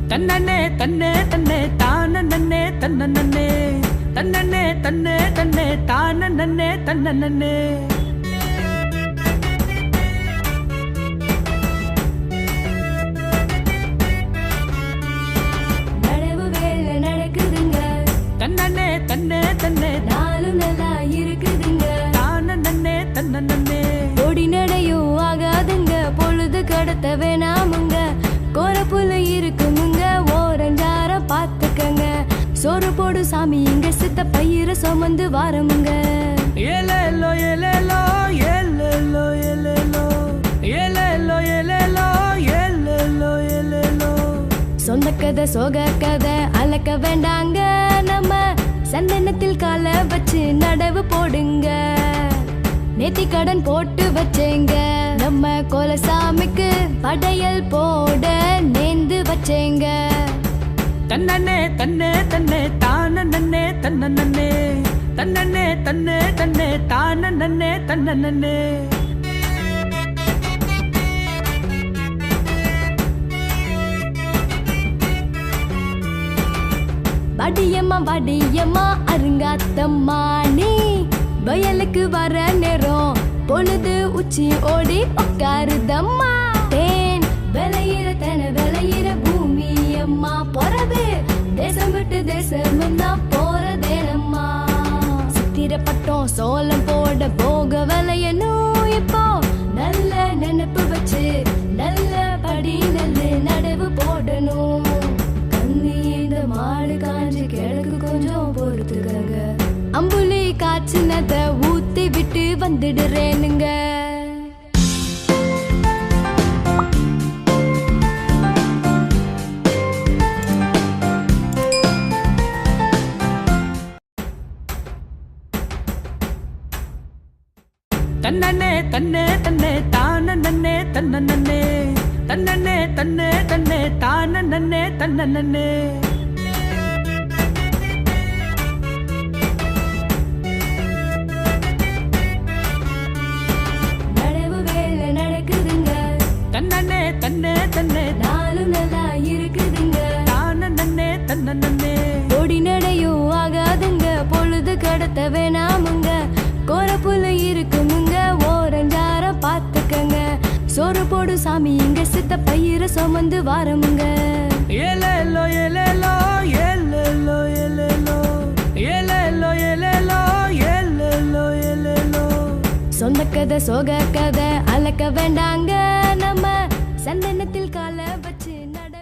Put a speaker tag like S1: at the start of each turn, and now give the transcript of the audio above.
S1: தன்னே தன்னே தன்னே தான நன்னே தன்ன நன்னே தன்னே தன்னே தன்னே தான நன்னே தன்ன நன்னே தன்னே தன்னே தன்னே
S2: நாளும் நல்லா இருக்குதுங்க
S1: தான நன்னே தன்ன நன்னே
S2: ஓடி நடையும் ஆகாதுங்க பொழுது கடத்த வேணாமுங்க கோரப்புல இருக்குமுங்க ஓரஞ்சாரம் பார்த்துக்கங்க சோறு போடு சாமி இங்க சித்த பயிர சுமந்து வாரமுங்க
S1: ஏலேலோ ஏலேலோ ஏலேலோ ஏலேலோ ஏலேலோ ஏலேலோ ஏலேலோ ஏலேலோ
S2: சொந்த கதை சோக கதை அலக்க வேண்டாங்க நம்ம சந்தனத்தில் கால வச்சு நடவு போடுங்க நேத்தி கடன் போட்டு வச்சேங்க நம்ம கோலசாமிக்கு படையல் போட நேந்து வச்சேங்க
S1: தன்னே தன்னே தன்னே தான நன்னே தன்ன நன்னே தன்னே தன்னே தன்னே தான நன்னே தன்ன நன்னே
S2: வடியம்மா வடியம்மா அருங்காத்தம்மா நீ வயலுக்கு வர நேரம் பொழுது உச்சி ஓடி உட்காருதம்மா தேன் விளையிற தன விளையிற பூமி அம்மா போறது தேசம் விட்டு தேசம் போறதேனம்மா சித்திரப்பட்டம் சோளம் போட போக விளையணும் இப்போ நல்ல நினைப்பு வச்சு நல்ல படி நல்ல நடவு போடணும் இந்த மாடு காஞ்சி கிழக்கு கொஞ்சம் பொறுத்துக்கங்க அம்புலி காய்ச்சினத ஊத்தி விட்டு வந்துடுறேனுங்க
S1: தன்னே தன்னே தன்னே தான நன்னே தன்ன நன்னே தன்னே தன்னே தன்னே தான நன்னே தன்ன நன்னே
S2: நடவு வேலை நடக்குதுங்க
S1: தன்னே தன்னே தன்னே
S2: நாளும் நல்லா இருக்குதுங்க
S1: தான நன்னே தன்ன நன்னே
S2: ஓடி நடையும் ஆகாதுங்க பொழுது கடத்த வேணாமுங்க கோரப்புல இருக்குமுங்க ஓரஞ்சாரம் பார்த்துக்கங்க சோறு போடு சாமி இங்க சித்த பயிர சுமந்து வாரமுங்க
S1: ஏலேலோ ஏலேலோ ஏலேலோ ஏலேலோ ஏலேலோ ஏலேலோ ஏலேலோ ஏலேலோ
S2: சொந்த கதை சோக கதை அலக்க வேண்டாங்க நம்ம சந்தனத்தில் கால வச்சு நட